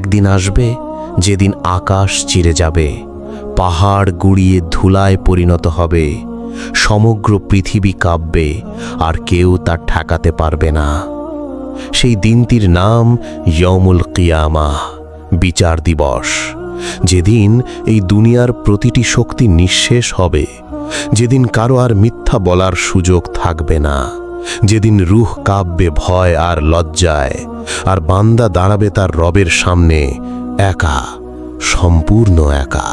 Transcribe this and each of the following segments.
একদিন আসবে যেদিন আকাশ চিরে যাবে, পাহাড় গুড়িয়ে ধুলায় পরিণত হবে, সমগ্র পৃথিবী কাঁপবে, আর কেউ তা ঠেকাতে পারবে না। সেই দিনটির নাম ইয়মুল কিয়ামাহ, বিচার দিবস। যেদিন এই দুনিয়ার প্রতিটি শক্তি নিঃশেষ হবে, যেদিন কারো আর মিথ্যা বলার সুযোগ থাকবে না, যেদিন রূহ কাঁপবে ভয় আর লজ্জায়, আর বান্দা দাঁড়াবে তার রবের সামনে একা, সম্পূর্ণ একা।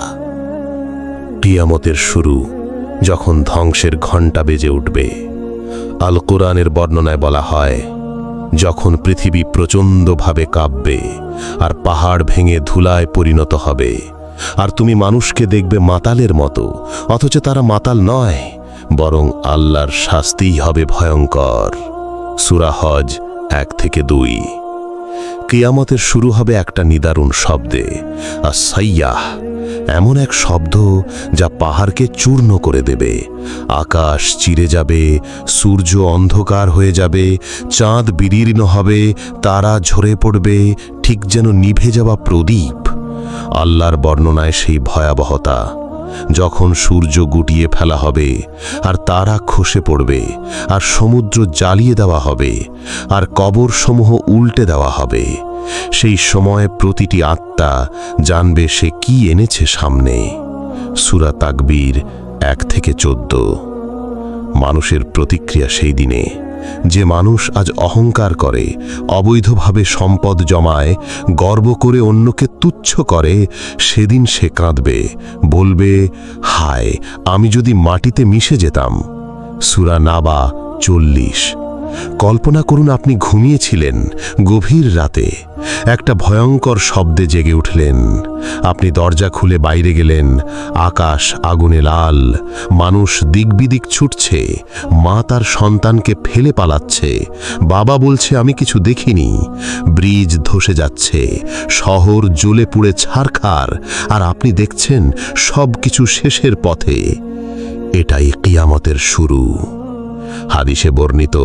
কিয়ামতের শুরু যখন ধ্বংসের ঘণ্টা বেজে উঠবে। আল কোরআনের বর্ণনায় বলা হয়, যখন পৃথিবী প্রচণ্ডভাবে কাঁপবে আর পাহাড় ভেঙে ধুলায় পরিণত হবে, আর তুমি মানুষকে দেখবে মাতালের মতো, অথচ তারা মাতাল নয়, বরং আল্লাহর শাস্তিই হবে ভয়ঙ্কর। সূরা হজ 1-2। কিয়ামতের শুরু হবে একটা নিদারুণ শব্দে, আস-সাইয়াহ, এমন এক শব্দ যা পাহাড়কে চূর্ণ করে দেবে। আকাশ চিরে যাবে, সূর্য অন্ধকার হয়ে যাবে, চাঁদ বিদীর্ণ হবে, তারা ঝরে পড়বে, ঠিক যেন নিভে যাওয়া প্রদীপ। আল্লাহর বর্ণনায় সেই ভয়াবহতা, যখন সূর্য গুটিয়ে ফেলা হবে, আর তারা খসে পড়বে, আর সমুদ্র জ্বালিয়ে দেওয়া হবে, আর কবরসমূহ উল্টে দেওয়া হবে। সেই সময় প্রতিটি আত্মা জানবে সে কি এনেছে সামনে। সূরা তাকবীর 1-14। মানুষের প্রতিক্রিয়া সেই দিনে, যে মানুষ আজ অহংকার করে, অবৈধভাবে সম্পদ জমায়, গর্ব করে অন্যকে তুচ্ছ করে, সেদিন সে কাঁদবে, বলবে, হায়, আমি যদি মাটিতে মিশে যেতাম। সূরা নাবা 40। কল্পনা করুন, আপনি ঘুমিয়েছিলেন, গভীর রাতে একটা ভয়ঙ্কর শব্দে জেগে উঠলেন। আপনি দরজা খুলে বাইরে গেলেন, আকাশ আগুনে লাল, মানুষ দিকবিদিক ছুটছে, মা তার সন্তানকে ফেলে পালাচ্ছে, বাবা বলছে আমি কিছু দেখিনি, ব্রিজ ধসে যাচ্ছে, শহর জ্বলে পুড়ে ছারখার, আর আপনি দেখছেন সব কিছু শেষের পথে। এটাই কিয়ামতের শুরু। হাদিসে বর্ণিত,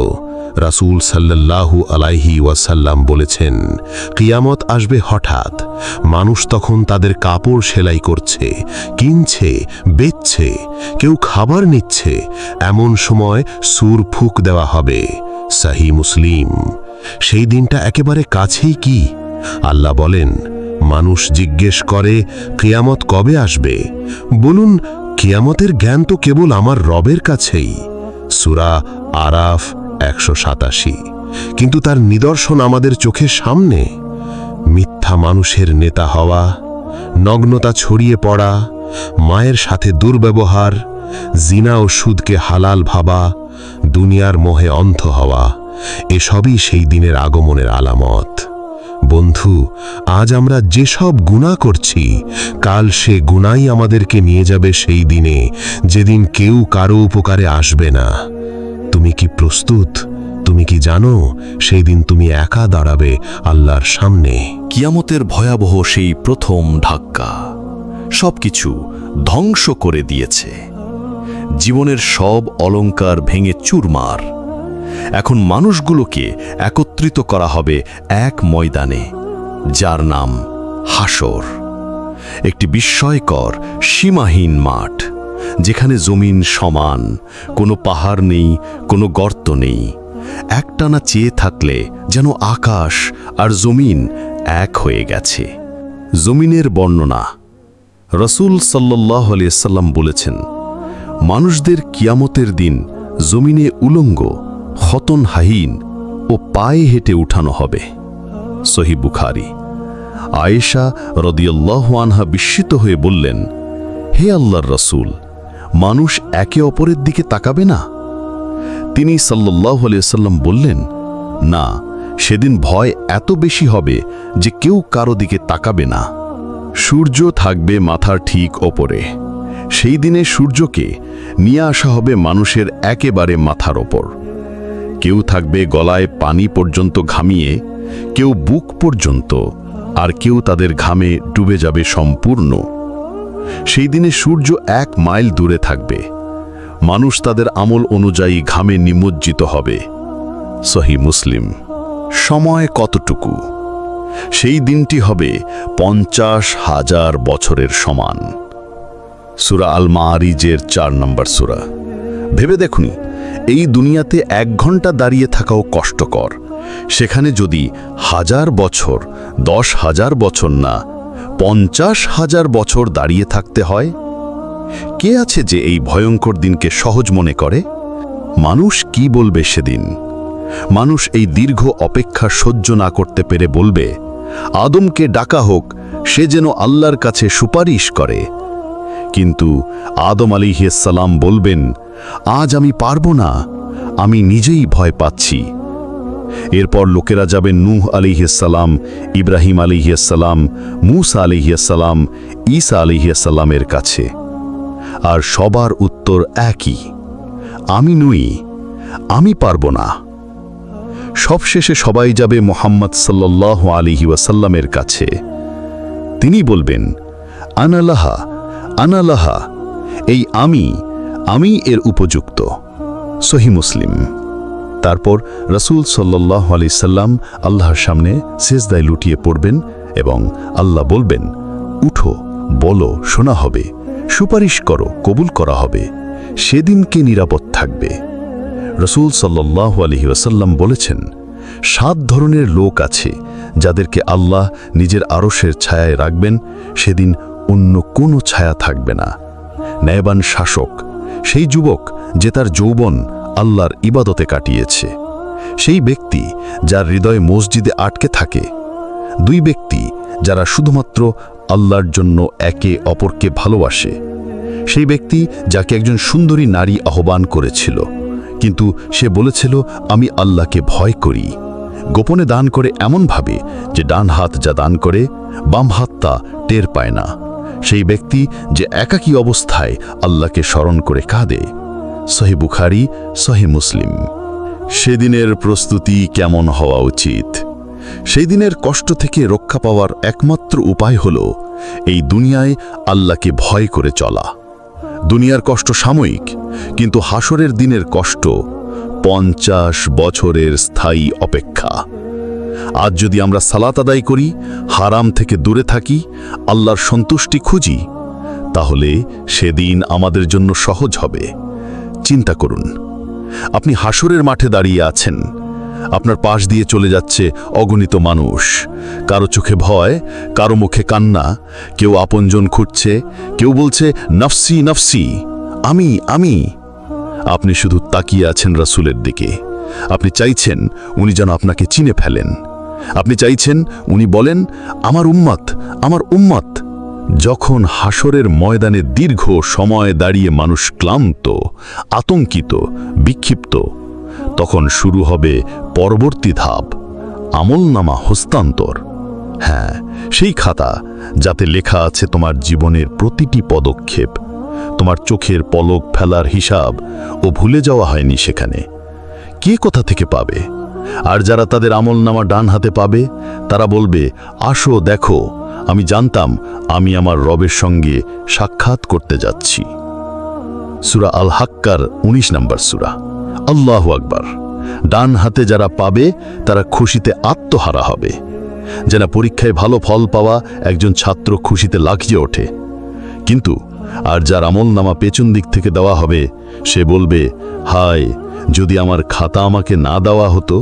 রাসূল সাল্লাল্লাহু আলাইহি ওয়াসাল্লাম বলেছেন, কিয়ামত আসবে হঠাৎ। মানুষ তখন তাদের কাপড় সেলাই করছে, কিনছে, বেচছে, কেউ খাবার নিচ্ছে। এমন সময় সূর ফুঁক দেওয়া হবে। সহিহ মুসলিম। সেই দিনটা একেবারে কাছেই কি? আল্লাহ বলেন, মানুষ জিজ্ঞেস করে, কিয়ামত কবে আসবে? বলুন, কিয়ামতের জ্ঞান তো কেবল আমার রবের কাছেই। সূরা আরাফ 187। কিন্তু তার নিদর্শন আমাদের চোখের সামনে। মিথ্যা মানুষের নেতা হওয়া, নগ্নতা ছড়িয়ে পড়া, মায়ের সাথে দুর্ব্যবহার, জিনা ও সুদকে হালাল ভাবা, দুনিয়ার মোহে অন্ধ হওয়া, এসবই সেই দিনের আগমনের আলামত। বন্ধু, আজ আমরা যেসব গুনাহ করছি, কাল সে গুনাহই আমাদেরকে নিয়ে যাবে সেই দিনে, যেদিন কেউ কারো উপকারে আসবে না। তুমি কি প্রস্তুত? তুমি কি জানো সেই দিন তুমি একা দাঁড়াবে আল্লাহর সামনে? কিয়ামতের ভয়াবহ সেই প্রথম ধাক্কা সবকিছু ধ্বংস করে দিয়েছে। জীবনের সব অলংকার ভেঙে চুরমার। এখন মানুষগুলোকে একত্রিত করা হবে এক ময়দানে, যার নাম হাসর। একটি বিস্ময়কর সীমাহীন মাঠ, যেখানে জমিন সমান, কোনো পাহাড় নেই, কোনো গর্ত নেই। একটানা চেয়ে থাকলে যেন আকাশ আর জমিন এক হয়ে গেছে। জমিনের বর্ণনা, রাসূল সাল্লাল্লাহু আলাইহি সাল্লাম বলেছেন, মানুষদের কিয়ামতের দিন জমিনে উলঙ্গ, খতনহাহীন ও পায়ে হেঁটে উঠানো হবে। সহিহ বুখারী। আয়েশা রাদিয়াল্লাহু আনহা বিস্মিত হয়ে বললেন, হে আল্লাহর রাসূল, মানুষ একে অপরের দিকে তাকাবে না? তিনি সাল্লাল্লাহু আলাইহি সাল্লাম বললেন, না, সেদিন ভয় এত বেশি হবে যে কেউ কারো দিকে তাকাবে না। সূর্য থাকবে মাথার ঠিক ওপরে। সেই দিনে সূর্যকে নিয়ে আসা হবে মানুষের একেবারে মাথার ওপর। কেউ থাকবে গলায় পানি পর্যন্ত ঘামিয়ে, কেউ বুক পর্যন্ত, আর কেউ তাদের ঘামে ডুবে যাবে সম্পূর্ণ। সেই দিনে সূর্য 1 মাইল দূরে থাকবে। মানুষ তাদের আমল অনুযায়ী ঘামে নিমজ্জিত হবে। সহিহ মুসলিম। সময় কতটুকু? সেই দিনটি হবে 50,000 বছরের সমান। সূরা আল মাআরিজের 4 নম্বর সূরা। ভেবে দেখুন, এই দুনিয়াতে 1 ঘন্টা দাঁড়িয়ে থাকাও কষ্টকর, সেখানে যদি 1000 বছর, 10,000 বছর না 50,000 বছর দাঁড়িয়ে থাকতে হয়। কে আছে যে এই ভয়ঙ্কর দিনকে সহজ মনে করে? মানুষ কি বলবে সেদিন? মানুষ এই দীর্ঘ অপেক্ষা সহ্য না করতে পেরে বলবে, আদমকে ডাকা হোক, সে যেন আল্লাহর কাছে সুপারিশ করে। কিন্তু আদম আলাইহিস সালাম বলবেন, আজ আমি পারবো না, আমি নিজেই ভয় পাচ্ছি। এরপর লোকেরা যাবেন নূহ আলাইহিস সালাম, ইব্রাহিম আলাইহিস সালাম, মূসা আলাইহিস সালাম, ঈসা আলাইহিস সালামের কাছে। আর সবার উত্তর একই, আমি নই, আমি পারবো না। সবশেষে সবাই যাবে মুহাম্মদ সাল্লাল্লাহু আলাইহি ওয়াসাল্লামের কাছে। তিনি বলবেন, আনালাহা, আনালাহা, এই আমি এর উপযুক্ত। সহিহ মুসলিম। তারপর রাসূল সাল্লাল্লাহু আলাইহি সাল্লাম আল্লাহর সামনে সিজদায় লুটিয়ে পড়বেন এবং আল্লাহ বলবেন, উঠো, বলো, শোনা হবে, সুপারিশ করো, কবুল করা হবে। সেদিন কে নিরাপদ থাকবে? রাসূল সাল্লাল্লাহু আলাইহি ওয়াসাল্লাম বলেছেন, 7 ধরনের লোক আছে যাদেরকে আল্লাহ নিজের আরশের ছায়ায় রাখবেন, সেদিন অন্য কোনো ছায়া থাকবে না। ন্যায়বান শাসক, সেই যুবক যে তার যৌবন আল্লাহর ইবাদতে কাটিয়েছে। সেই ব্যক্তি যার হৃদয় মসজিদে আটকে থাকে। 2 ব্যক্তি যারা শুধুমাত্র আল্লাহর জন্য একে অপরকে ভালোবাসে। সেই ব্যক্তি যাকে একজন সুন্দরী নারী আহ্বান করেছিল, কিন্তু সে বলেছিল, আমি আল্লাহকে ভয় করি। গোপনে দান করে এমনভাবে যে ডান হাত যা দান করে, বাম হাত তা টের পায় না। সেই ব্যক্তি যে একাকী অবস্থায় আল্লাহকে স্মরণ করে কাঁদে। সহিহ বুখারী, সহিহ মুসলিম। সেদিনের প্রস্তুতি কেমন হওয়া উচিত? সেই দিনের কষ্ট থেকে রক্ষা পাওয়ার একমাত্র উপায় হল এই দুনিয়ায় আল্লাহকে ভয় করে চলা। দুনিয়ার কষ্ট সাময়িক, কিন্তু হাসরের দিনের কষ্ট 50 বছরের স্থায়ী অপেক্ষা। আজ যদি আমরা সালাত আদায় করি, হারাম থেকে দূরে থাকি, আল্লাহর সন্তুষ্টি খুঁজি, তাহলে সেদিন আমাদের জন্য সহজ হবে। চিন্তা করুন, আপনি হাসরের মাঠে দাঁড়িয়ে আছেন, আপনার পাশ দিয়ে চলে যাচ্ছে অগণিত মানুষ। কারো চোখে ভয়, কারো মুখে কান্না, কেউ আপনজন খুঁজছে, কেউ বলছে নফসি নফসি, আমি। আপনি শুধু তাকিয়ে আছেন রাসূলের দিকে। আপনি চাইছেন উনি যেন আপনাকে চিনে ফেলেন। আপনি চাইছেন উনি বলেন, আমার উম্মত, আমার উম্মত। যখন হাসরের ময়দানে দীর্ঘ সময় দাঁড়িয়ে মানুষ ক্লান্ত, আতঙ্কিত, বিক্ষিপ্ত, তখন শুরু হবে পরবর্তী ধাপ, আমলনামা হস্তান্তর। হ্যাঁ, সেই খাতা যাতে লেখা আছে তোমার জীবনের প্রতিটি পদক্ষেপ। তোমার চোখের পলক ফেলার হিসাব ও ভুলে যাওয়া হয়নি সেখানে। কে কোথা থেকে পাবে? আর যারা তাদের আমলনামা ডান হাতে পাবে, তারা বলবে, আসো দেখো, আমি জানতাম আমি আমার রবের সঙ্গে সাক্ষাৎ করতে যাচ্ছি। সূরা আল হাক্কার 19 নম্বর সূরা। আল্লাহু আকবার। ডান হাতে যারা পাবে তারা খুশিতে আত্মহারা হবে। যেন পরীক্ষায় ভালো ফল পাওয়া একজন ছাত্র খুশিতে লাফিয়ে ওঠে। কিন্তু আর যার আমলনামা পেছন দিক থেকে দেওয়া হবে, সে বলবে, হায়, যদি আমার খাতা আমাকে না দেওয়া হতো।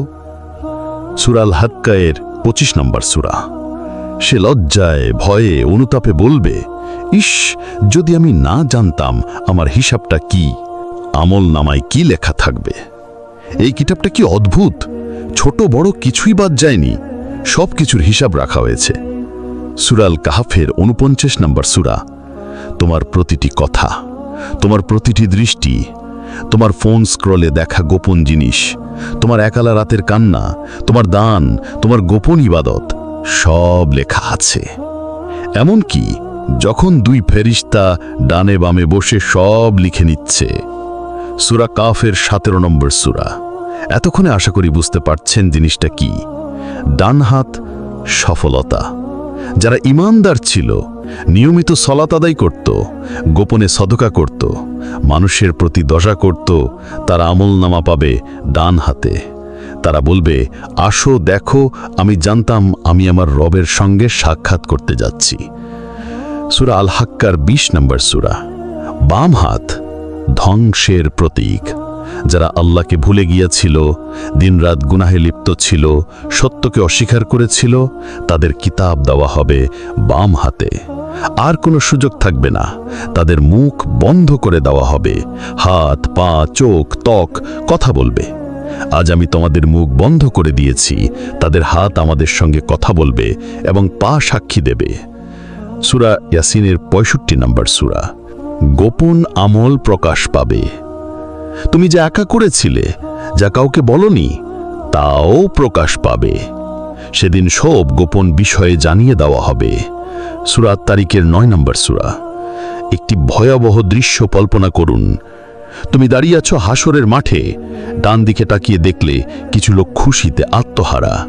সূরা আল হাক্কায়ের 25 নম্বর সূরা। সে লজ্জায়, ভয়ে, অনুতাপে বলবে, ইস, যদি আমি না জানতাম আমার হিসাবটা কি, আমলনামায় কি লেখা থাকবে। এই কিতাবটা কি অদ্ভুত! ছোট বড় কিছুই বাদ যায়নি, সব কিছুর হিসাব রাখা হয়েছে। সূরা আল কাহফের 49 নম্বর সূরা। তোমার প্রতিটি কথা, তোমার প্রতিটি দৃষ্টি, তোমার ফোন স্ক্রলে দেখা গোপন জিনিস, তোমার একালা রাতের কান্না, তোমার দান, তোমার গোপন ইবাদত, সব লেখা আছে। এমনকি যখন 2 ফেরেশতা ডানে বামে বসে সব লিখে নিচ্ছে। সূরা কাফের 17 নম্বর সূরা। এতক্ষণে আশা করি বুঝতে পারছেন জিনিসটা কি। ডান হাত সফলতা। যারা ঈমানদার ছিল, নিয়মিত সালাত আদায় করত, গোপনে সদকা করত, মানুষের প্রতি দয়া করত, তারা আমলনামা পাবে ডান হাতে। তারা বলবে, আসো দেখো, আমি জানতাম আমি আমার রবের সঙ্গে সাক্ষাৎ করতে যাচ্ছি। সূরা আল হাক্কার ২০ নম্বর সূরা। বাম হাত ধ্বংসের প্রতীক। যারা আল্লাহকে ভুলে গিয়েছিল, দিনরাত গুনাহে লিপ্ত ছিল, সত্যকে অস্বীকার করেছিল, তাদের কিতাব দেওয়া হবে বাম হাতে। আর কোনো সুযোগ থাকবে না, তাদের মুখ বন্ধ করে দেওয়া হবে। হাত, পা, চোখ, ত্বক কথা বলবে। আজ আমি তোমাদের মুখ বন্ধ করে দিয়েছি, তাদের হাত আমাদের সঙ্গে কথা বলবে এবং পা সাক্ষী দেবে। সূরা ইয়াসিনের ৬৫ নম্বর সূরা। গোপন আমল প্রকাশ পাবে। তুমি যা একা করেছিলে, যা কাউকে বলনি, তাও প্রকাশ পাবে। সেদিন সব গোপন বিষয়ে জানিয়ে দেওয়া হবে। সূরা তারিকের ৯ নম্বর সূরা। একটি ভয়াবহ দৃশ্য কল্পনা করুন। তুমি দাঁড়িয়ে আছো হাসরের মাঠে, ডান দিকে তাকিয়ে দেখলে কিছু লোক খুশিতে আত্মহারা,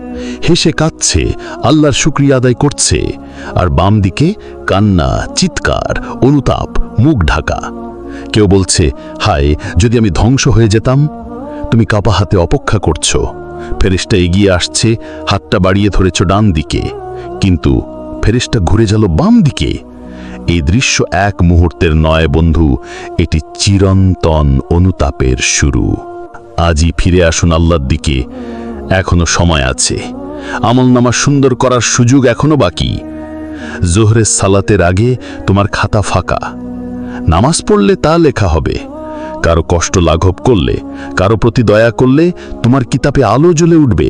হেসে কাঁদছে, আল্লাহর শুকরিয়া আদায় করছে। আর বাম দিকে কান্না, চিৎকার, অনুতাপ, মুখ ঢাকা। কেউ বলছে, হায় যদি আমি ধ্বংস হয়ে যেতাম। তুমি কাপা হাতে অপেক্ষা করছো, ফেরেশতা এগিয়ে আসছে, হাতটা বাড়িয়ে ধরেছ ডান দিকে, কিন্তু ফেরেশতা ঘুরে গেল বাম দিকে। এই দৃশ্য এক মুহূর্তের নয় বন্ধু, এটি চিরন্তন অনুতাপের শুরু। আজই ফিরে আসুন আল্লাহর দিকে, এখনো সময় আছে। আমলনামা সুন্দর করার সুযোগ এখনো বাকি। জোহরের সালাতের আগে তোমার খাতা ফাঁকা। নামাজ পড়লে তা লেখা হবে। কারো কষ্ট লাঘব করলে, কারো প্রতি দয়া করলে তোমার কিতাবে আলো জ্বলে উঠবে।